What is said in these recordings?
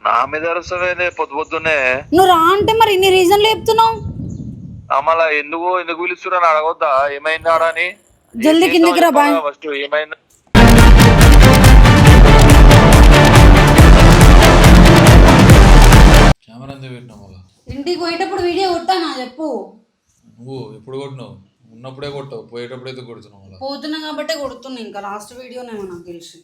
నా మీద అరుసవేదే పొద్దున్నే. నువ్వు రా అంటే మరి ఇన్ని రీజన్లు చెప్తున్నావు. మళ్ళా ఎందుకు పిలుస్తున్నా అడగొద్దా ఏమైంది ఆడని? జల్దీ కిందికి రా బాయ్. ఫస్ట్ ఏమైంది? కెమెరా ఎంత పెట్టినావు? ఇంటికి పోయేటప్పుడు వీడియో కొట్టానా చెప్పు. నువ్వు ఎప్పుడు కొట్టినావు? ఉన్నప్పుడే కొట్టావు, పోయేటప్పుడైతే కొడుతున్నావు. అలా పోతున్నా కాబట్టే కొడుతున్నా. ఇంకా లాస్ట్ వీడియోనేమో నాకు తెలిసి.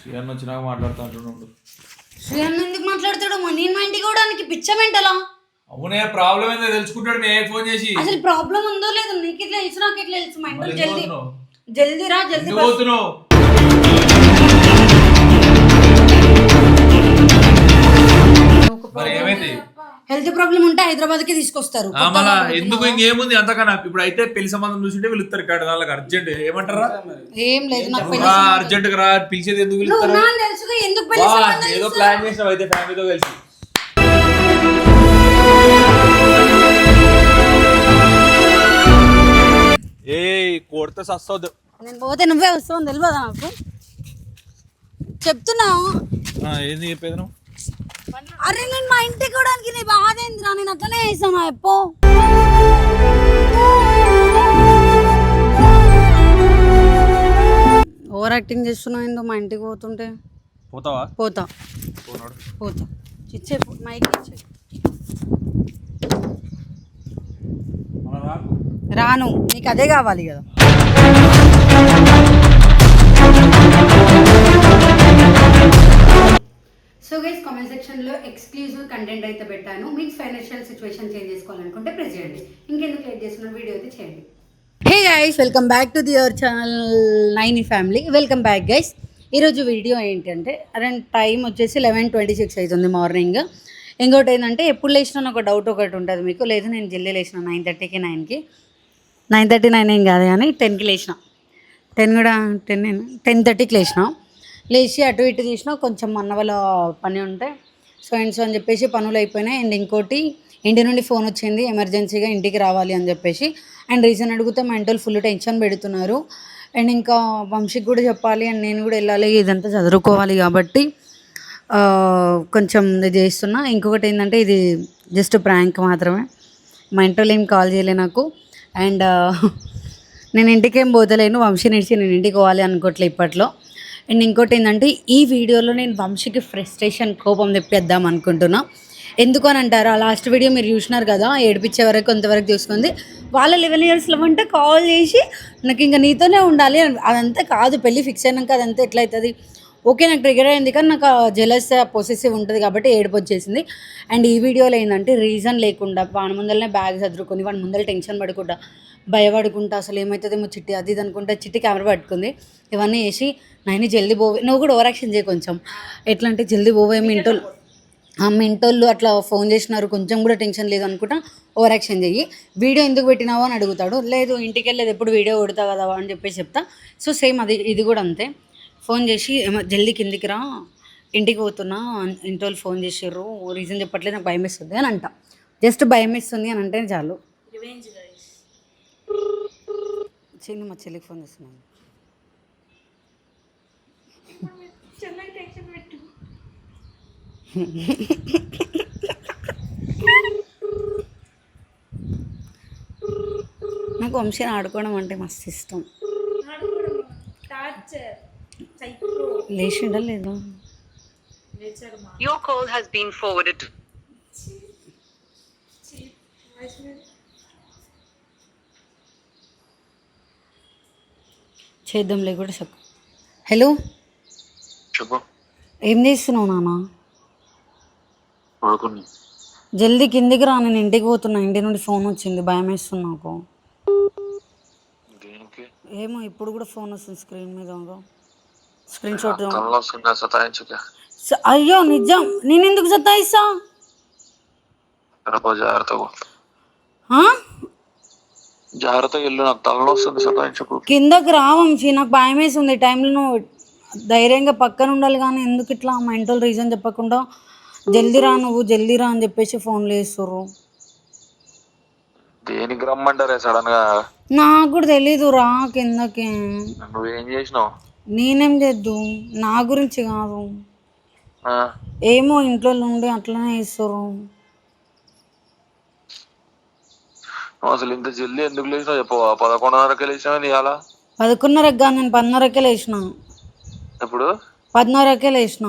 శ్రీయన్న వచ్చినాక మాట్లాడుతూ అంటున్నాడు. శ్రీయన్న ఎందుకు మాట్లాడతాడు? నేను మా ఇంటికి పోవడానికి పిచ్చమెంటలా? అవునే, ప్రాబ్లం ఏందో తెలుసుకుంటాడు. నేను ఫోన్ చేసి అసలు ప్రాబ్లం ఉందో లేదో నీకు ఇట్లా తెలుసు, నాకు ఇట్లా తెలుసు. మా ఇంట్లో జల్దీ జల్దీ రా, జల్దీ పోతున్నావు. మరి ఏమైంది? హెల్త్ ప్రాబ్లం ఉంటే హైదరాబాద్ కి తీసుకొస్తారు. మళ్ళా ఎందుకు ఇంకేముంది అంతకన్నా? ఇప్పుడు అయితే పెళ్లి సంబంధం చూసింటే పిలుస్తారు ఇక్కడ. వాళ్ళకి అర్జెంట్ ఏమంటారా? ఏం లేదు, నాకు అర్జెంట్ గా రా, పిలిచేది ఎందుకు పిలుస్తారు? ఏదో ప్లాన్ చేసినావు అయితే ఫ్యామిలీతో కలిసి. ఏ కొడితే సస్తవద్దు. నేను పోతే నువ్వే వస్తావు తెలియదా నాకు? చెప్తున్నావు. ఏంది చెప్పేది నువ్వు? అరే నేను మా ఇంటికి పోవడానికి నీ బాధ ఏందిరా? నేను అట్లనే చేసాను ఎప్పో. ఓవర్ యాక్టింగ్ చేస్తున్నావు ఏందో మా ఇంటికి పోతుంటే. పోతావా? పోతా పోతా. ఇచ్చే మైక్ ఇచ్చే. రాను, నీకు అదే కావాలి కదా. సో గైస్ కామెంట్ సెక్షన్లో ఎక్స్క్లూజివ్ కంటెంట్ అయితే పెట్టాను. మీకు ఫైనాన్షియల్ సిచ్యువేషన్ చేంజ్ చేసుకోవాలనుకుంటే ప్రెస్ చేయండి. ఇంకెందుకు లేట్ చేస్తున్న వీడియో అయితే చేయండి. Hey guys, welcome back to your channel Naini family. Welcome back guys. ఈరోజు వీడియో ఏంటంటే అరౌండ్ టైం వచ్చేసి 11:26 అవుతుంది మార్నింగ్. ఇంకోటి ఏంటంటే ఎప్పుడు లేచినా ఒక డౌట్ ఒకటి ఉంటుంది మీకు. లేదు నేను జల్దీ లేచిన 9:30కి 9కి 9:39 ఏం కాదు కానీ 10కి లేచిన. 10 కూడా 10:30కి లేచి అటు ఇటు తీసినా కొంచెం అన్న వాళ్ళ పని ఉంటే సో అని చెప్పేసి పనులు అయిపోయినాయి. అండ్ ఇంకోటి ఇంటి నుండి ఫోన్ వచ్చింది, ఎమర్జెన్సీగా ఇంటికి రావాలి అని చెప్పేసి. అండ్ రీజన్ అడిగితే మా ఇంట్లో ఫుల్ టెన్షన్ పెడుతున్నారు. అండ్ ఇంకా వంశీకి కూడా చెప్పాలి అండ్ నేను కూడా వెళ్ళాలి, ఇదంతా చదువుకోవాలి కాబట్టి కొంచెం ఇది చేస్తున్నా. ఇంకొకటి ఏంటంటే ఇది జస్ట్ ప్రాంక్ మాత్రమే. మా ఇంట్లో ఏం కాల్ చేయలే నాకు. అండ్ నేను ఇంటికేం పోతలేను, వంశీ నిడిచి నేను ఇంటికి పోవాలి అనుకోవట్లే ఇప్పట్లో. అండ్ ఇంకోటి ఏంటంటే ఈ వీడియోలో నేను వంశీకి ఫ్రస్ట్రేషన్ కోపం తెప్పిద్దాం అనుకుంటున్నా. ఎందుకు అని అంటారు, లాస్ట్ వీడియో మీరు చూసినారు కదా, ఏడిపించే వరకు కొంతవరకు చూసుకుంది. వాళ్ళ 11 yearsలో అంటే కాల్ చేసి నాకు ఇంకా నీతోనే ఉండాలి, అదంతా కాదు పెళ్ళి ఫిక్స్ అయినాక అదంతా ఎట్లయితుంది. ఓకే నాకు ట్రిగర్ అయింది కానీ నాకు జెలస్ పొసెసివ్ ఉంటుంది కాబట్టి ఏడుపు వచ్చేసింది. అండ్ ఈ వీడియోలో ఏంటంటే రీజన్ లేకుండా వాడి ముందరనే బ్యాగ్ చదువుకొని వాడి ముందర టెన్షన్ పడకుండా భయపడుకుంటా అసలు ఏమవుతుందేమో చిట్టి అది ఇది అనుకుంటా చిట్టి కెమెరా పట్టుకుంది. ఇవన్నీ వేసి నైని జల్దీ పోవే, నువ్వు కూడా ఓవర్ యాక్షన్ చేయి కొంచెం. ఎట్లా అంటే జల్దీ పోవే, మింటోళ్ళు అట్లా ఫోన్ చేసినారు కొంచెం కూడా టెన్షన్ లేదు అనుకుంటా ఓవర్ యాక్షన్ చెయ్యి. వీడియో ఎందుకు పెట్టినావో అని అడుగుతాడు. లేదు ఇంటికి వెళ్ళేది ఎప్పుడు వీడియో కొడతా కదా అని చెప్పేసి చెప్తా. సో సేమ్ ఇది కూడా అంతే. ఫోన్ చేసి జల్దీ కిందికి రా ఇంటికి పోతున్నా, ఇంటి వాళ్ళు ఫోన్ చేసారు, రీజన్ చెప్పట్లేదు నాకు భయం వేస్తుంది అని అంట. జస్ట్ భయం వేస్తుంది అని అంటే చాలు. చిన్న మా చెల్లికి ఫోన్ చేస్తున్నాను. నాకు వంశీని ఆడుకోవడం అంటే మస్తు ఇష్టం. లేచిండా లేదా? చేద్దాంలే కూడా చెప్పు. హలో, ఏం చేస్తున్నావు నాన్న? జల్దీ కిందికి రా, నేను ఇంటికి పోతున్నా. ఇంటి నుండి ఫోన్ వచ్చింది, భయం వేస్తుంది నాకు. ఏమో ఇప్పుడు కూడా ఫోన్ వస్తుంది స్క్రీన్ మీద, స్క్రీన్ షాట్. అయ్యో నిజం, నేను ఎందుకు సతాయిస్తా? కిందకి రా వంశీ, నాకు భయం వేస్తుంది. ఈ టైంలో నువ్వు ధైర్యంగా పక్కన ఉండాలి కానీ ఎందుకు ఇట్లా మా ఇంట్లో రీజన్ చెప్పకుండా జల్దీ రా నువ్వు జల్దీ రా అని చెప్పేసి ఫోన్లు చేస్తుర్రు. దేనికి రమ్మంటారే సడన్ గా? నాకు కూడా తెలీదు రా కిందకి. నువ్వేం చేసినావు? నేనేం చేద్దు, నా గురించి కాదు, ఏమో ఇంట్లో నుండి అట్లనే ఇస్తారు. అసలు ఇంత జల్దీ ఎందుకు లేచినావు చెప్పవా? 11:30కి లేచినావా నీ అలా? 11:30కి కాదు, నేను 10:30కే లేచిన. ఎప్పుడు? 10:30కే లేచిన.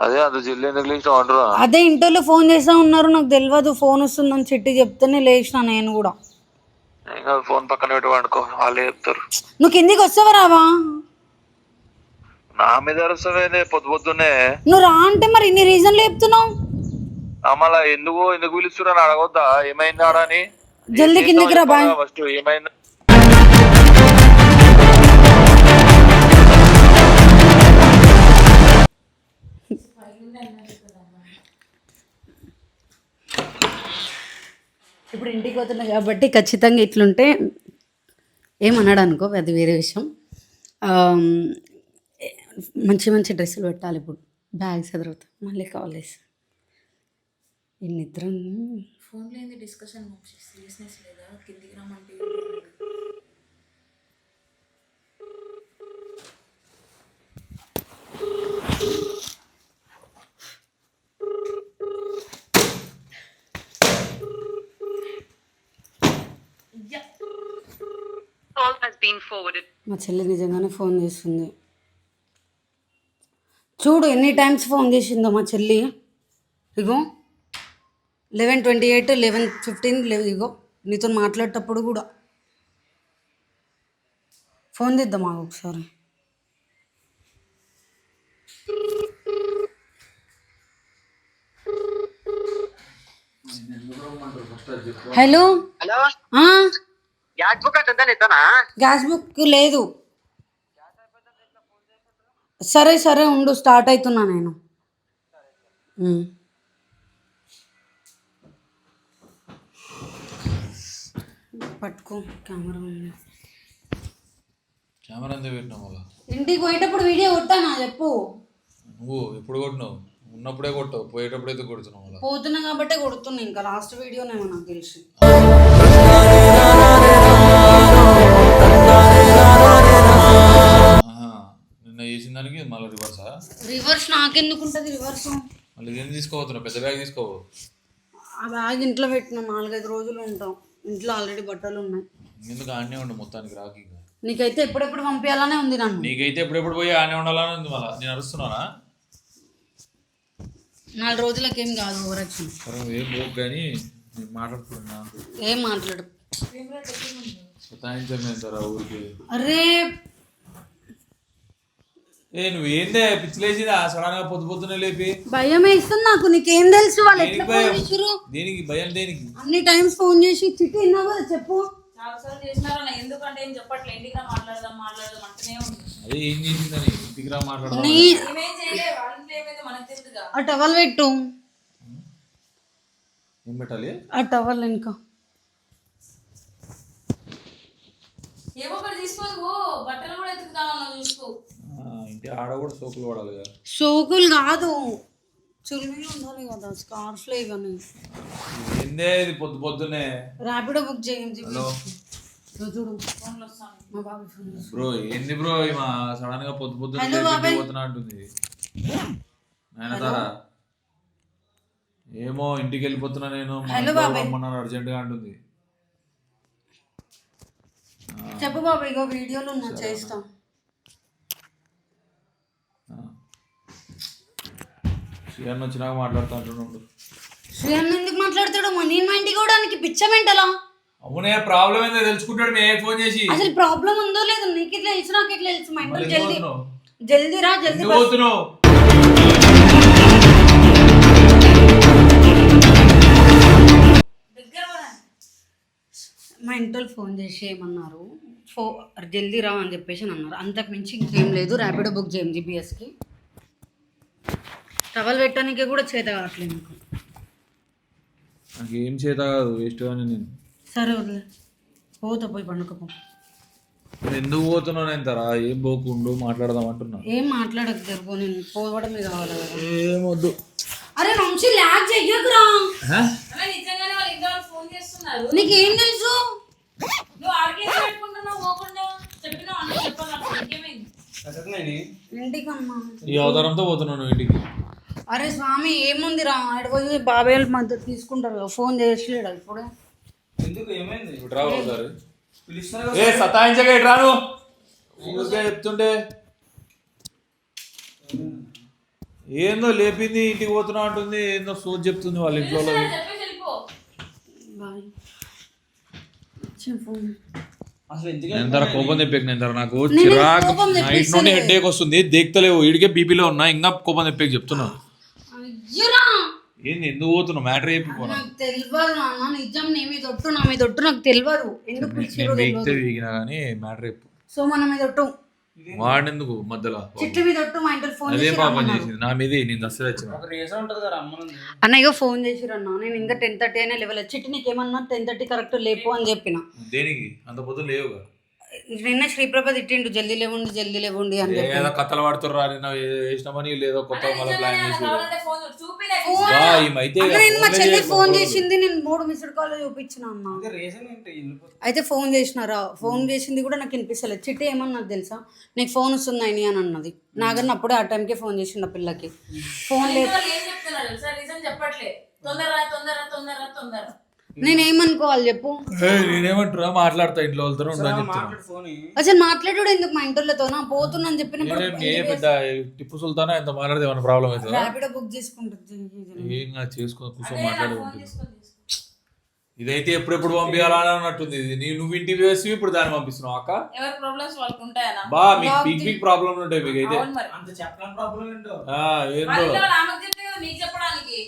అదే అంత జల్దీ ఎందుకు లేచినావు అంటున్నా. అదే ఇంట్లో ఫోన్ చేస్తా ఉన్నారు, నాకు తెలియదు ఫోన్ వస్తుందని చిట్టి చెప్తేనే లేచిన నేను కూడా. ఫోన్ పక్కన పెట్టి వండుకో, వాళ్ళే చెప్తారు. నువ్వు కిందికి వస్తావా రావా? నా మీద అరుస్తావేందే పొద్దున్నే? నువ్వు రా అంటే మరి ఇన్ని రీజన్లు చెప్తున్నావు. మళ్ళా ఎందుకు పిలుస్తున్నా అడగొద్దా ఏమైంది ఆడ అని? జల్దీ కిందికి రా బాయ్. ఫస్ట్ ఏమైంది? ఇప్పుడు ఇంటికి పోతున్నా కాబట్టి ఖచ్చితంగా ఇట్లుంటే ఏమన్నాడు అనుకో, అది వేరే విషయం. మంచి మంచి డ్రెస్సులు పెట్టాలి. ఇప్పుడు బ్యాగ్స్ ఎదురుతా మళ్ళీ కాల్ చేసి ఈ నిద్ర. ఫోన్లో ఏంది డిస్కషన్, సీరియస్నెస్ లేదా? కిందికి రమ్మంటే మా చెల్లి నిజంగానే ఫోన్ చేస్తుంది. చూడు ఎన్ని టైమ్స్ ఫోన్ చేసిందో మా చెల్లి. ఇగో 11:28, 11:15, ఇగో నీతో మాట్లాడేటప్పుడు కూడా ఫోన్ చేద్దాం మాకు ఒకసారి. హలో గ్యాస్ బుక్ లేదు. సరే సరే ఉండు, స్టార్ట్ అవుతున్నా నేను. పట్టుకో కెమెరా. కెమెరా ఎంత పెట్టినావు? ఇంటికి పోయేటప్పుడు వీడియో కొట్టానా చెప్పు? నువ్వు ఎప్పుడు కొట్టినావు? ఉన్నప్పుడే కొట్టావు, పోయేటప్పుడైతే కొడుతున్నావు. పోతున్నా కాబట్టే కొడుతున్నా. ఇంకా లాస్ట్ వీడియోనేమో నాకు తెలిసి. నిన్న చేసిన దానికి మళ్ళీ రివర్సా? రివర్స్ నాకెందుకు ఉంటుంది రివర్స్? మళ్ళీ ఏం తీసుకోవద్దు, పెద్ద బ్యాగ్ తీసుకోవు. ఆ బ్యాగ్ ఇంట్లో పెట్టిన 4-5 రోజులు ఉంటాం. ఇంట్లో ఆల్రెడీ బట్టలు ఉన్నాయి. ఎందుకు ఆడనే ఉండు మొత్తానికి రాకి. నీకైతే ఎప్పుడెప్పుడు పంపించాలనే ఉంది నన్ను. నీకైతే ఎప్పుడెప్పుడు పోయి ఆనే ఉండాలని ఉంది. మళ్ళీ నేను అరుస్తున్నానా? 4 రోజులకేం కాదు ఓవరాక్షన్. ఏం పోకు కానీ నేను మాట్లాడుతున్నా. ఏం మాట్లాడు? సతాయించారా ఊరికి? అరే నువ్వేందే పిచ్చిలేసిందా సడన్ గా పొద్దునే లేపి? భయం వేస్తుంది నాకు. నీకేం తెలుసు వాళ్ళు ఎట్లా ఫోన్ చేసిరు? దేనికి భయం? దేనికి అన్ని టైమ్స్ ఫోన్ చేసి చిట్టి విన్నావు కదా చెప్పు. చాలాసార్లు చేసినారా? ఎందుకంటే ఏం చెప్పట్లే. ఇంటికి రా మాట్లాడదాం అంటూనే ఉంది. అదే ఏం చేసిందని ఇంటికి రా మాట్లాడదాం. ఏమేం చేయలేదు, వాళ్ళ ఇంట్లో ఏమైందో మనకు తెలుసుగా. ఆ టవల్ పెట్టు. ఏం పెట్టాలి? ఆ టవల్ ఇంకా ఏమో ఒకటి తీసుకొని బట్టలు కూడా ఎత్తుకుతామన్నా చూసుకో. ఇంటి ఆడ కూడా సోకులు పడాలి కదా. సోకులు కాదు, చురుమీలు ఉండాలి కదా, స్కార్ఫ్లే. కానీ ఏందే ఇది పొద్దున్నే? ర్యాపిడో బుక్ చేయండి. ఫోన్లు వస్తాను. మా బాబు ఫోన్ చేసి. బ్రో ఏంది బ్రో మా సడన్ గా పొద్దున్నే పోతున్నా అంటుంది నాయనతారా. ఏమో ఇంటికి వెళ్ళిపోతున్నా నేను, రమ్మన్నాను అర్జెంట్ గా అంటుంది. చెప్పు బాబు, ఇగో వీడియోలు ఉన్నా చేస్తాం. శ్రీయన్న వచ్చినాక మాట్లాడుతూ అంటున్నాడు. శ్రీయన్న ఎందుకు మాట్లాడతాడు? నేను మా ఇంటికి కూడా పిచ్చమెంటలా? అవునే ప్రాబ్లం ఏందో తెలుసుకుంటాడు మే ఫోన్ చేసి. అసలు ప్రాబ్లం ఉందో లేదో నీకు ఇట్లా తెలుసు, నాకు ఇట్లా తెలుసు. మా ఇంట్లో జల్దీ రా, జల్దీ పోతున్నావు. మా ఇంట్లో ఫోన్ చేసి ఏమన్నారు, జల్దీ రా అని చెప్పేసి అన్నారు. అంతకు మించి ఇంకేం లేదు. ర్యాపిడో బుక్ చేయం జీపీఎస్కి. టవల్ పెట్టడానికి కూడా చేత కావట్లేదు నాకు. నాకేం చేత కాదు, వేస్ట్ కానీ నేను. సరే వదిలే, పోతా పోయి పండుకపో. ఎందుకు పోతున్నావు ఎంతరా? ఏం పోకుండు మాట్లాడదాం అంటున్నా. ఏం మాట్లాడకు జరుగు, నేను పోవడమే కావాలి కదా. ఏమొద్దు. అరే వంశీ ల్యాగ్ చెయ్యకురా. నిజంగానే వాళ్ళు ఇంట్లో ఫోన్ చేస్తున్నారు. నీకేం తెలుసు? అన్న చెప్పాలి నాకు ఇంకేమైంది ఇంటికి అమ్మా. ఈ అవతారంతో పోతున్నాను ఇంటికి. అరే స్వామి ఏముందిరా అడిపోయి బాబాయ్ వాళ్ళు మద్దతు తీసుకుంటారు కదా, ఫోన్ చేయట్లేడు ఇప్పుడు. ఇప్పుడు రా ఒకసారి. ఏ సతాయించగా ఇటు రాను ఊరికే చెప్తుంటే. ఏందో లేపింది ఇంటికి పోతున్నా అంటుంది, ఏందో సోది చెప్తుంది వాళ్ళ ఇంట్లో. చెప్పేసి వెళ్ళిపో. బాయ్ ఇచ్చిన ఫోన్. ఎంత కోపం తెప్పాక నేను నాకు చిరాకు నైట్ నుండి హెడ్ఏక్ వస్తుంది, దేక్తలేవు ఇడికే బీపీలో ఉన్నా, ఇంకా కోపం తెప్పాక చెప్తున్నా. అయ్యోరా ఏంది ఎందుకు పోతున్నావు మ్యాటర్ చెప్పిపోనా? నాకు తెలియదు నాన్న, నిజం నీ మీద ఒట్టు, నా మీద ఒట్టు, నాకు తెలియదు ఎందుకు పిలిచిరో తెలియదు. వీగినా కానీ మ్యాటర్ చెప్పు. సో మన మీద ఒట్టు, వాడెందుకు మధ్యలో చెట్టు మీద ఒట్టు. మా ఇంట్లో ఫోన్ అదే చేసి పాపం చేసింది నా మీద, నేను అసలు వచ్చిన అన్నయ్య ఫోన్ చేసిరన్నా, నేను ఇంకా 10:30 అయినా లేవలేదు. చిట్టి నీకేమన్నా 10:30 కరెక్ట్ లేపు అని చెప్పిన. దేనికి అంత పొద్దున లేవుగా? నిన్న శ్రీప్రభ తిట్టిండు జల్దీ లేవండి అని చెప్పి. ఏదో కథలు పడుతుర్రా నిన్న వేసినామని లేదో కొత్త మళ్ళీ ప్లాన్ చేసి కావాలంటే ఫోన్ చూపిలే. నేను మా చెల్లి ఫోన్ చేసింది, నేను 3 మిస్డ్ కాల్ చూపించిన అన్న. అయితే ఫోన్ చేసినారా, ఫోన్ చేసింది కూడా నాకు వినిపిస్తలేదు. చిట్టి ఏమన్నా నాకు తెలుసా, నీకు ఫోన్ వస్తుంది అని అన్నది. నాగన్న అప్పుడే ఆ టైంకే ఫోన్ చేసిండు ఆ పిల్లకి. ఫోన్ లేదు ఏం చెప్తున్నారు సార్, రీజన్ చెప్పట్లే. తొందర నేనేమనుకోవాలి చెప్పు. నేనేమంటారా మాట్లాడతా ఇంట్లో వాళ్ళతో ఉండని చెప్తున్నా. అసలు మాట్లాడు ఎందుకు మా ఇంటోళ్ళతో, నా పోతున్నాను చెప్పినప్పుడు పెద్ద టిప్పు సుల్తానా ఎంత మాట్లాడితే ఏమైనా ప్రాబ్లం అవుతుంది? ర్యాపిడో బుక్ చేసుకుంటుంది. ఏం చేసుకో కూర్చొని మాట్లాడుకుంటుంది. ఇదైతే ఎప్పుడెప్పుడు పంపించాలని అన్నట్టుంది. నువ్వు ఇంటికి వేసి ఇప్పుడు దాన్ని పంపిస్తున్నావు అక్క. ఎవరి ప్రాబ్లమ్స్ వాళ్ళకు ఉంటాయనా? బా మీకు బిగ్ ప్రాబ్లం ఉంటాయి మీకు అయితే. అంత చెప్పడం ప్రాబ్లం ఏంటో. ఏంటో ఆమెకు చెప్తే కదా నీకు చెప్పడానికి.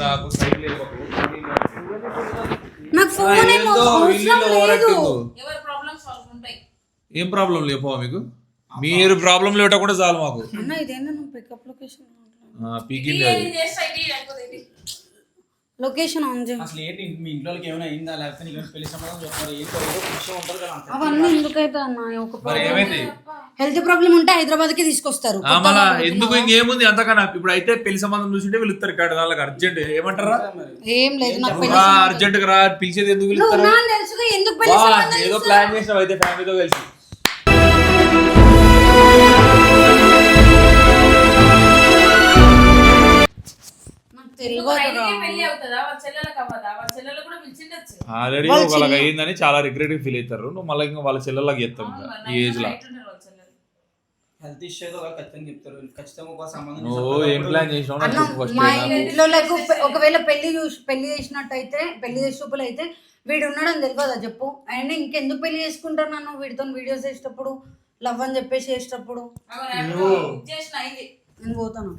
నాకు సైడ్ లేకపోతే నాకు ఫోన్ ఏమో అవసరం లేదు. ఎవరి ప్రాబ్లమ్స్ వాళ్ళకు ఉంటాయి. ఏం ప్రాబ్లం లేపో మీకు, మీరు ప్రాబ్లం లేవటకుండా చాలు మాకు. అన్న ఇదేందా నువ్వు పికప్ లొకేషన్ పీకింది ఇది చేస్తా ఇది లేకపోతే ఇది. లొకేషన్ ఆన్ చేయి. అసలు ఏంటి మీ ఇంట్లోకి ఏమైనా అయిందా, లేకపోతే నీకు పెళ్లి సంబంధం చెప్పారు, ఏంటో ఏదో విషయం ఉంటుంది కదా అంతే. అవన్నీ ఎందుకైతే అన్న, ఒక మరి ఏమైంది? హెల్త్ ప్రాబ్లం ఉంటే హైదరాబాద్ కి తీసుకొస్తారు. మళ్ళా ఎందుకు ఇంకేముంది అంతకన్నా. ఇప్పుడు అయితే పెళ్లి సంబంధం చూసింటే వెళ్తారు ఇక్కడ వాళ్ళకి అర్జెంట్ ఏమంటారా, ఏం లేదు నాకు పెళ్లి అర్జెంట్ గా రా పిలిచేది ఎందుకు నువ్వు వెళ్తారు? నాకు తెలుసుగా ఎందుకు పెళ్లి సంబంధం ఏదో ప్లాన్ చేసినావు అయితే ఫ్యామిలీతో కలిసి. నాకు తెలియదు. పెళ్లి అవుతుందా, వాళ్ళ చెల్లెలకు అవ్వదా? వాళ్ళ చెల్లెలు కూడా పిలిచిండొచ్చు. ఆల్రెడీ వాళ్ళకి అయ్యిందని చాలా రిగ్రెట్ ఫీల్ అవుతారు. నువ్వు మళ్ళీ ఇంకా వాళ్ళ చెల్లెళ్ళకి చెప్తావు ఇంకా ఈ ఏజ్ లో. హెల్త్ ఇష్యూ ఏదో ఖచ్చితంగా చెప్తారు, ఖచ్చితంగా ఒక సంబంధం. నువ్వు ఏం ప్లాన్ చేసినావు నాకు చెప్పు ఫస్ట్. మా ఇంట్లో ఒకవేళ పెళ్లి చేసినట్టయితే, పెళ్లి చేసేటప్పుడు అయితే వీడు ఉన్నాడని తెలియదా చెప్పు. అండ్ ఇంకెందుకు పెళ్లి చేసుకుంటారు నన్ను వీడితో వీడియోస్ చేసేటప్పుడు, లవ్ అని చెప్పేసి చేసేటప్పుడు. నేను పోతాను.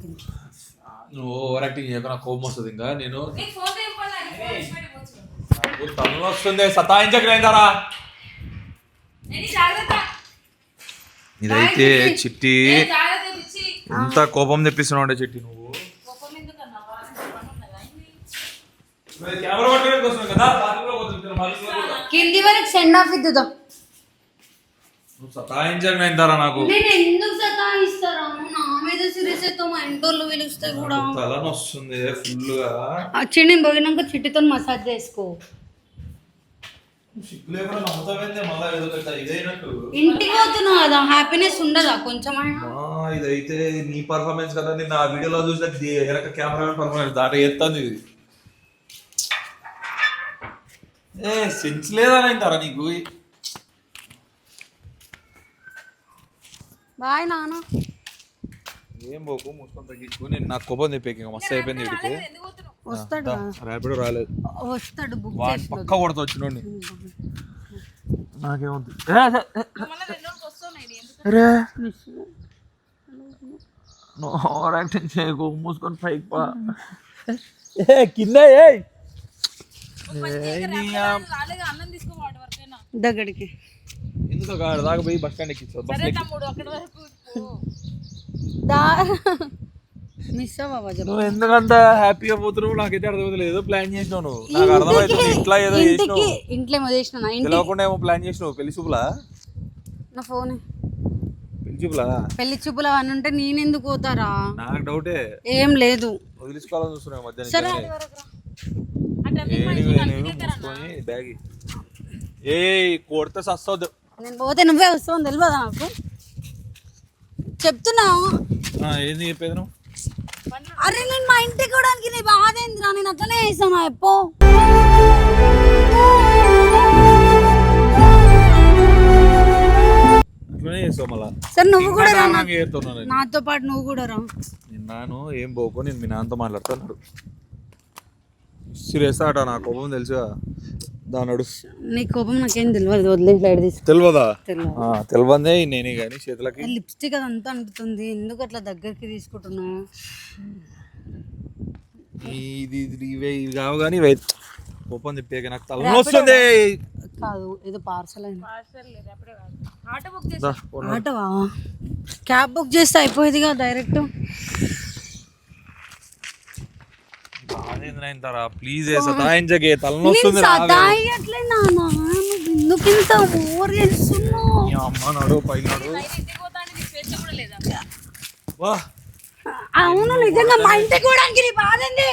నువ్వు ఓవర్ యాక్టింగ్ చేయకు, నాకు కోపం వస్తుంది. ఇంకా నేను తను వస్తుంది సతాయించకలేదారా. ఇదైతే చిట్టి ఎంత కోపం తెప్పిస్తున్నావు అంటే చిట్టి నువ్వు. కింది వరకు సెండ్ ఆఫ్ ఇద్దుదాం. నువ్వు సతాయించకలేదారా నాకు. నేను ఎందుకు సతాయిస్తారా, నా మీద సీరియస్ అయితే మా ఇంటోళ్ళు పిలుస్తే కూడా తలనొస్తుంది ఫుల్ గా. వచ్చి నేను పోయినాక చిట్టితో మసాజ్ చేసుకో. ఇంటికి పోతున్నావు కదా, హ్యాపీనెస్ ఉండదా కొంచెమైనా? ఇదైతే నీ పర్ఫార్మెన్స్ కదా, నేను ఆ వీడియోలో చూసిన వెనక కెమెరా పర్ఫార్మెన్స్ దాట ఎత్తాను ఇది. సెన్స్ లేదని అంటారా నీకు? బాయ్ నాన్న. ఏం పోకు మూసుకొని తగ్గించుకో. నేను నాకు కోపం తెప్పేకి మస్తు అయిపోయింది. వీడికి వస్తాడు ర్యాపిడో రాలేదు, వస్తాడు బుక్ వాడు పక్క కొడతా వచ్చినోడిని. నాకేముంది ఓవర్ యాక్టింగ్ చేయకు, మూసుకొని పైకి పా. కింద దగ్గరికి ఎందుకు దాకా పోయి బస్ స్టాండ్ ఎక్కించు. బస్ మిస్ అవ్వవా? నువ్వు ఎందుకంత హ్యాపీగా పోతున్నావు నాకైతే అర్థమవుతుంది. ఏదో ప్లాన్ చేసినావు నువ్వు, నాకు అర్థమవుతుంది. ఇంట్లో ఏదో చేసినావు, ఇంట్లో ఏమో చేసిన తెలియకుండా ఏమో ప్లాన్ చేసినావు. పెళ్లి చూపులా? నా ఫోన్ పెళ్లి చూపులా? పెళ్లి చూపులు అని ఉంటే నేనెందుకు పోతారా? నాకు డౌటే. ఏం లేదు, వదిలించుకోవాలని చూస్తున్నావు మధ్యాహ్నం. బ్యాగ్ ఏ కొడితే సస్తావు. నేను పోతే నువ్వే వస్తావు తెలియదా నాకు చెప్తున్నా. ఏంది చెప్పేది నువ్వు? అరే నేను మా ఇంటికి కూడా నీ బాధ ఏందిరా, నేను అట్లనే చేసాను ఎప్పో. అట్లనే చేస్తావు మళ్ళా. సరే నువ్వు కూడా రా, చేస్తున్నాను నాతో పాటు నువ్వు కూడా రా. నాను ఏం పోకు, నేను మీ నాన్నతో మాట్లాడుతున్నాడు. సీరియస్ ఆట, నా కోపం తెలుసుగా దానడు. నీ కోపం నాకేం తెలియదు, వదిలే ఫ్లైట్ తీసుకు. తెలియదా? తెలియదే నేనే కానీ చేతులకి లిప్స్టిక్ అదంతా అంటుతుంది, ఎందుకు అట్లా దగ్గరికి తీసుకుంటున్నావు? ఇది ఇవి కావు కానీ ఇవి కోపం తిప్పేక నాకు తల వస్తుంది. కాదు ఏదో పార్సల్ అయింది. ఆటో ఆటోవా? క్యాబ్ బుక్ చేస్తే అయిపోయేదిగా డైరెక్ట్. ప్లీజ్ సతాయించకే, తలనొస్తుంది. సతాయట్లే నాన్న, ఎందుకు ఇంత ఓవర్ చేస్తున్నావు? అమ్మ నడు పైన అవును నిజంగా మా ఇంటికి కూడా నీ బాధ ఏంది?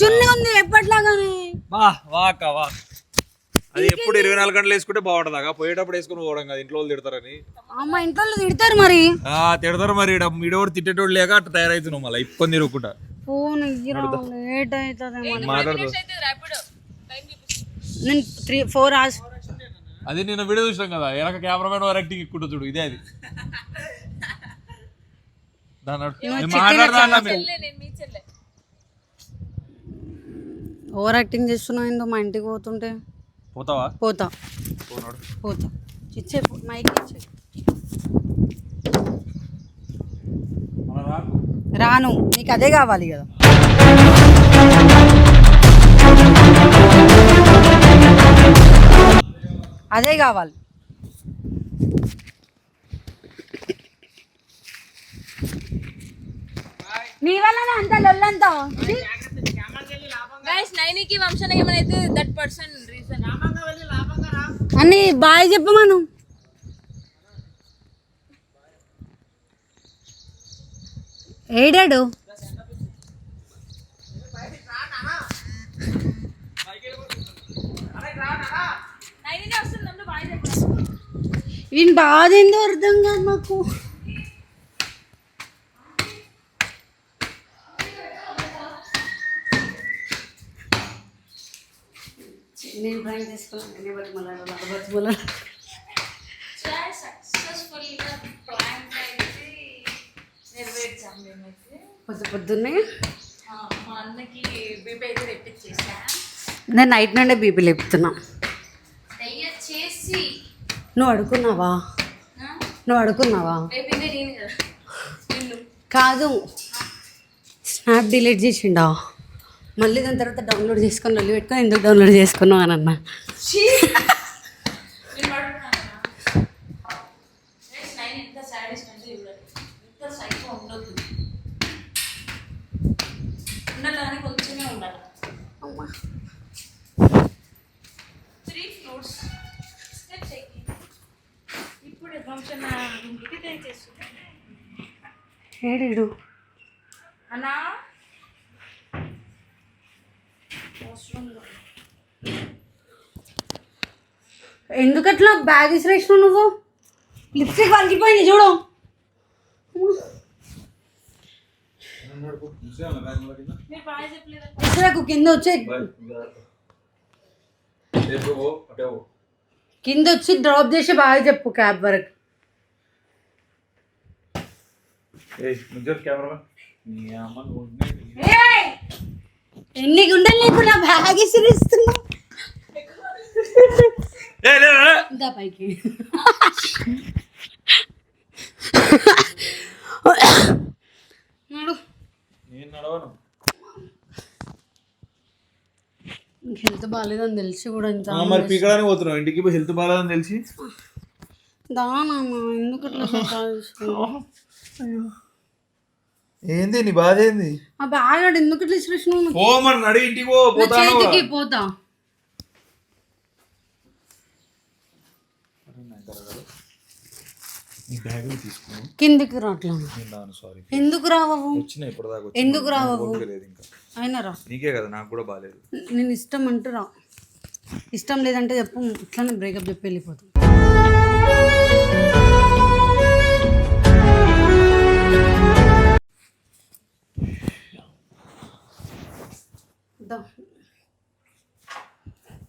చున్నీ ఉంది ఎప్పట్లాగానే. అది ఎప్పుడు 24 గంటలు వేసుకుంటే బాగుంటుందా? పోయేటప్పుడు వేసుకుని పోవడం కదా, ఇంట్లో వాళ్ళు తిడతారని. అమ్మ ఇంట్లో తిడతారు మరి. తిడతారు మరి, ఈడోడు తిట్టేటోడు లేక అట్లా తయారైతున్నావు మళ్ళీ ఇప్పని తిరుగుకుంటా. ఫోన్ లేట్ అవుతుంది మాట్లాడుతూ నేను 3-4 hours. అది నేను వీడియో చూసినాం కదా, వెనక కెమెరామెన్ ఓవర్ యాక్టింగ్ ఎక్కుంటా చూడు, ఇదే అది. ఓవర్ యాక్టింగ్ చేస్తున్నావు ఏందో మా ఇంటికి పోతుంటే. పోతావా? పోతా పోతా. ఇచ్చే మైక్ ఇచ్చే. రాను, నీకు అదే కావాలి కదా. అదే కావాలి. నీ వల్ల అంత లొల్లంతా. గైస్ నైనికి వంశన ఏమైతే దట్ పర్సన్ రీజన్ అని బాయ్ చెప్పమను. ఏడాడు వీని బాధ ఏందో అర్థం కాదు నాకు. నేను ప్రాంక్ చేసుకోవాలి. పొద్దున్నే మా అన్నకి బీపీ అయితే రెట్టించేసా. నేను నైట్ నుండే బీపీ లేపుతున్నా. దయచేసి నువ్వు అడుకున్నావా? నువ్వు అడుకున్నావా? రేపిందే నేను కదా నిన్ను కాదు, స్నాప్ డిలీట్ చేసిండా, మళ్ళీ దాని తర్వాత డౌన్లోడ్ చేసుకొని మళ్ళీ పెట్టుకొని ఎందుకు డౌన్లోడ్ చేసుకున్నావు అని అన్నా. ఇంత సాడీస్ అంటే ఇంత సైకో ఉండదు, ఉండాలని కొంచెమే ఉండాలి. 3 ఫ్లోర్స్ స్టెప్స్ ఎక్కి ఇప్పుడు ఫంక్షన్ ఇంటికి తెచ్చేస్తున్నాను. ఏడు అన్నా ఎందుకట్లా బ్యాగ్ ఇసిరేసినావు నువ్వు? లిప్స్టిక్ వలిగిపోయింది చూడు. మీరు బాగా చెప్పలేదు. ఇసురకు కింద వచ్చి కింద వచ్చి డ్రాప్ చేసి బాగా చెప్పు క్యాబ్ వరకు. ఎన్ని గుండెలు నీకు నా బ్యాగ్ ఇసిరిస్తున్నా. ఇంకా పైకి హెల్త్ బాగాలేదని తెలిసి కూడా ఇంత మరి పీకడానికి పోతున్నావు ఇంటికి, హెల్త్ బాగాలేదని తెలిసి దానా ఎందుకు అట్లా సతాయిస్తున్నావు? ఏంది నీ బాధ ఏంది? ఆ బ్యాగ్ ఆడు ఎందుకు ఇట్లా ఇసిరేసినావు? పోమని నడి ఇంటికి చేతికి పోతా. కిందికి రాట్లా. ఎందుకు రావు? ఎందుకు రావు? అయినా రా, నీకే కదా, నాకు కూడా బాగాలేదు. నేను ఇష్టం అంటే రా. ఇష్టం లేదంటే చెప్పు, ఇట్లానే బ్రేకప్ చెప్పి వెళ్ళిపోతాం.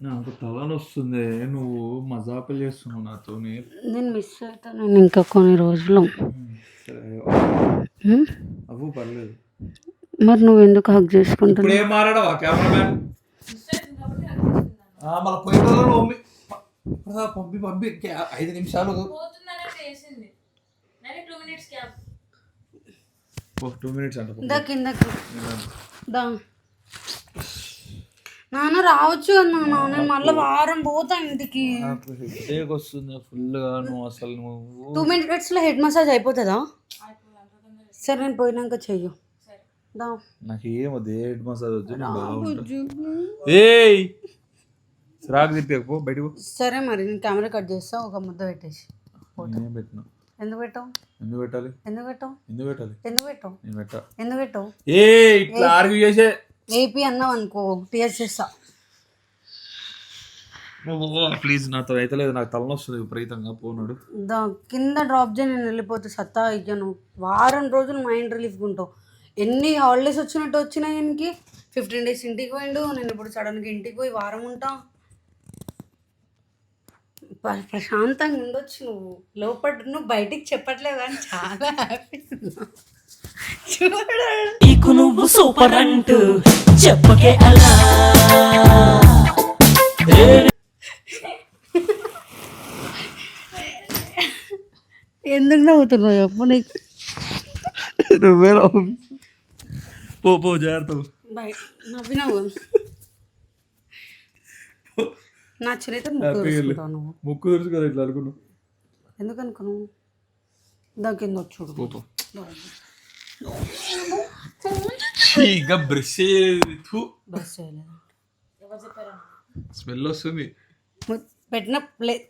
నాకు తలనొస్తుంది, నువ్వు మజాకులు చేస్తున్నావు నాతో. నేను మిస్ అవుతాను ఇంకా కొన్ని రోజులు. అవ్వు పర్లేదు. మరి నువ్వు ఎందుకు హక్ చేసుకుంటున్నావు? ఇప్పుడు ఏం మారాడవా కెమెరామ్యాన్? మళ్ళీ పోయి పంపి 5 నిమిషాలు 2 మినిట్స్ అంట. కిందకి దా నాన్న రావచ్చు కదా నాన్న, నేను మళ్ళీ వారం పోతా ఇంటికి. వస్తుంది ఫుల్గా. నువ్వు అసలు నువ్వు 2 minutesలో హెడ్ మసాజ్ అయిపోతుందా? సరే నేను పోయినాక చెయ్యు. దా నాకు ఏమొద్దు, హెడ్ మసాజ్ వద్దు. ఏయ్ రాకు తిప్పేకు బయటకు. సరే మరి నేను కెమెరా కట్ చేస్తా, ఒక ముద్ద పెట్టేసి. నేను పెట్టినా. ఎందుకు పెట్టావు? ఎందుకు పెట్టాలి? ఎందుకు పెట్టావు? ఎందుకు పెట్టాలి? ఎందుకు పెట్టావు? నేను పెట్టా. ఎందుకు పెట్టావు? ఏ ఇట్లా ఆర్గ్యూ చేసే ఏపీ అన్నావు అనుకో, టీఎస్ చేస్తా. ప్లీజ్ నాతో అయితే లేదు, నాకు తలనొస్తుంది విపరీతంగా. పోనాడు దా కింద డ్రాప్ చేయి, నేను వెళ్ళిపోతే సత్తా ఇయ్యను. వారం రోజులు మైండ్ రిలీఫ్గా ఉంటావు. ఎన్ని హాలిడేస్ వచ్చినట్టు వచ్చినాయి ఈయనకి. 15 days ఇంటికి పోయిండు, నేను ఇప్పుడు సడన్గా ఇంటికి పోయి వారం ఉంటా. ప్రశాంతంగా ఉండొచ్చు నువ్వు. లోపల నువ్వు బయటికి చెప్పట్లేదు కానీ చాలా హ్యాపీ నీకు నువ్వు సూపర్ అంటూ చెప్పకే అలా. ఎందుకు నవ్వుతున్నావు చెప్పు. నీకు నువ్వే పో జాగ్రత్త. నవ్వినావు నా చేత ముక్కు తెరుచుకుంటావు నువ్వు. ముక్కు తెరుచు కదా ఇట్లా అనుకున్నావు. ఎందుకు అనుకున్నావు? దాని కింద వచ్చుడు ఇంకా బ్రష్ బస్ చేయలేదు. స్మెల్ వస్తుంది. పెట్టిన ప్లేట్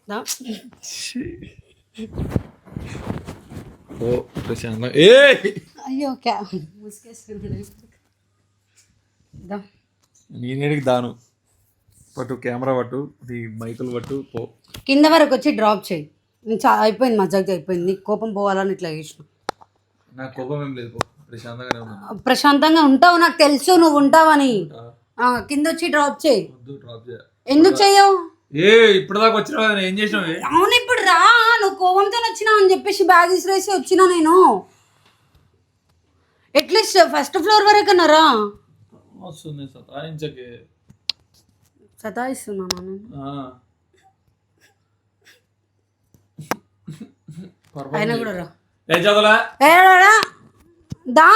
ఓ ప్రశాంతం. ఏ అయ్యో ముసుకేసుకున్నాడు. నేనేడికి దాను పట్టు, కెమెరా పట్టు, నీ మైకులు పట్టు, పో. కింద వరకు వచ్చి డ్రాప్ చేయి. అయిపోయింది, మజాకి అయిపోయింది. నీకు కోపం పోవాలని ఇట్లా చేసిన. నాకు కోపం ఏం లేదు, పో. ప్రశాంతంగానే ఉన్నా. ప్రశాంతంగా ఉంటావు, నాకు తెలుసు నువ్వు ఉంటావని. కింద వచ్చి డ్రాప్ చేయి. డ్రాప్ చేయ. ఎందుకు చెయ్యవు? ఏ ఇప్పుడు దాకా వచ్చినా ఏం చేసినావు? అవును ఇప్పుడు రా, నువ్వు కోపంతో వచ్చినావు అని చెప్పేసి బ్యాగ్ ఇసిరేసి వచ్చినా నేను. అట్లీస్ట్ ఫస్ట్ ఫ్లోర్ వరకన్నా రా. వస్తుంది సతాయించకే. సతాయిస్తున్నాను నేను. అయినా కూడా రా. దా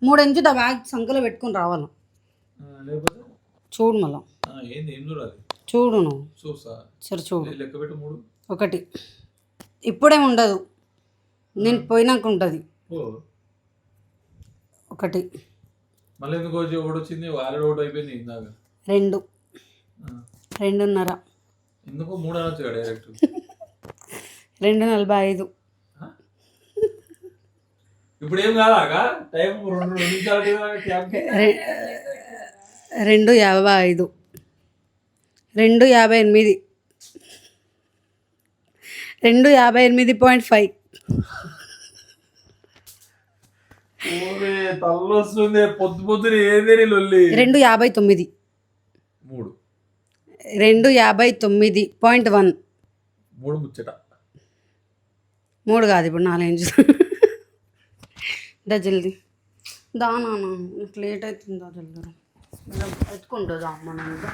3 ఇంచు దా బ్యాగ్ సంకలో పెట్టుకుని రావాలి. చూడు మళ్ళా, చూడు నువ్వు. సరే చూడు. 1 ఇప్పుడేం ఉండదు, నేను పోయినాక ఉంటుంది. 1 మళ్ళీ ఎందుకు ఒకటి వచ్చింది, వారెడ్ ఒకటి అయిపోయింది. 2 2:30. ఎందుకు 3 అనొచ్చు డైరెక్ట్. 2:45. ఇప్పుడు ఏం కాదా టైం 2 నిమిషాలు. 2:55. 2:58. 2:58.5. తల్లొస్తుంది పొద్దున ఏదే లొల్లి. 2:59. 2:59.1. 3 ముచ్చట. 3 కాదు, ఇప్పుడు 4 ఇంచులు. దా జల్దీ దా నాన్న, లేట్ అవుతుందా జల్దీ ఎత్తుకుంటుందా అమ్మ నన్ను.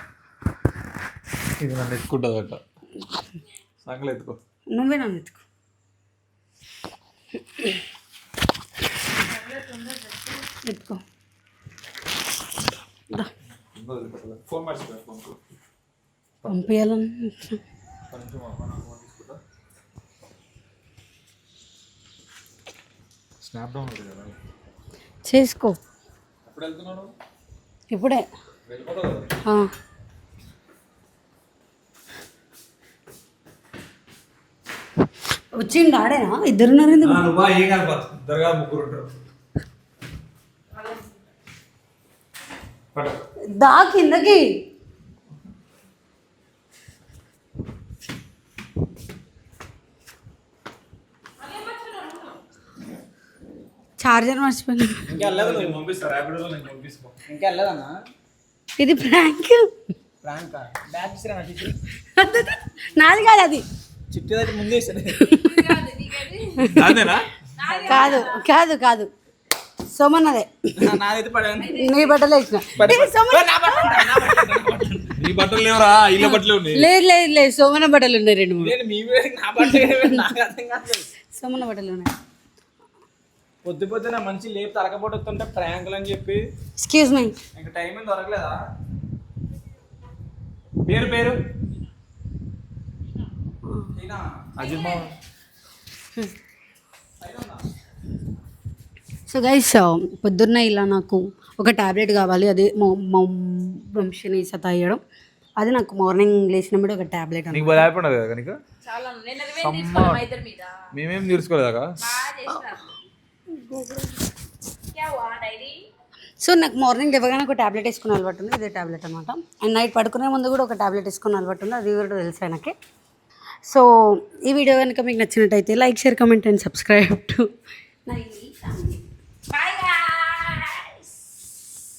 ఇది నన్ను ఎత్తుకుంటుందట. సంకలు ఎత్తుకో. నువ్వే నన్ను ఎత్తుకో. ఎత్తుకో. పంపించాలని స్నాప్ డౌన్ చేసుకో. ఎప్పుడు వెళ్తున్నాను? ఇప్పుడే. వచ్చిండు ఆడేనా? 2 ఉన్నారు. ఏం కాదు, 3 ఉంటారు. దా కిందకి. చార్జర్ మర్చిపోయినా. ఇంకా వెళ్ళదు నేను నువ్వు. పంపిస్తా ర్యాపిడోలో నేను పంపిస్తా. ఇంకా వెళ్ళదన్నా ఇది ప్రాంక్. ప్రాంక్ బ్యాగ్ ఇస్తారా నా చిట్టి నాది కాదు అది. చిట్టి అయితే ముందే ఇస్తాను. అదేనా కాదు కాదు కాదు సోమన్నదే. నాదైతే పడాను. నీ బట్టలు వేసిన. ఏ, సోమన్న- నీ బట్టలు లేవరా ఇళ్ళ బట్టలు ఉన్నాయి. లేదు లేదు లేదు సోమన్న బట్టలు ఉన్నాయి 2 3. నేను మీ వీడియోకి నా బట్టలు నాకు అర్థం కాదు. సోమన్న బట్టలు ఉన్నాయి. పొద్దు పొద్దున మంచి లేపు తలకపోతుంటే ప్రాంకులు అని చెప్పి ఎక్స్క్యూజ్ మీ. ఇంకా టైం ఏం దొరకలేదా? పేరు పేరు ఈయన. అజిత్ మామ సో గైస్ పొద్దున్న ఇలా నాకు ఒక ట్యాబ్లెట్ కావాలి. అది మా వంశీని సతాయడం. అది నాకు మార్నింగ్ లేచినప్పుడు ఒక ట్యాబ్లెట్ నీకు బాగా హ్యాపీ ఉండదు కదా నీకు. చాలా నేను రివెంజ్ తీసుకోవాలి మా ఇద్దరి మీద. మేమేం తీర్చుకోలేదా బాగా చేసినారు. క్యా హువా డైరీ? సో నాకు మార్నింగ్ లేవగానే ఒక ట్యాబ్లెట్ వేసుకుని అలవాటు ఉంది. ఇదే ట్యాబ్లెట్ అనమాట. అండ్ నైట్ పడుకునే ముందు కూడా ఒక ట్యాబ్లెట్ వేసుకుని అలవాటు ఉంది. అది కూడా తెలుసు ఆయనకి. సో ఈ వీడియో కనుక మీకు నచ్చినట్టయితే like share comment and subscribe to Bye guys.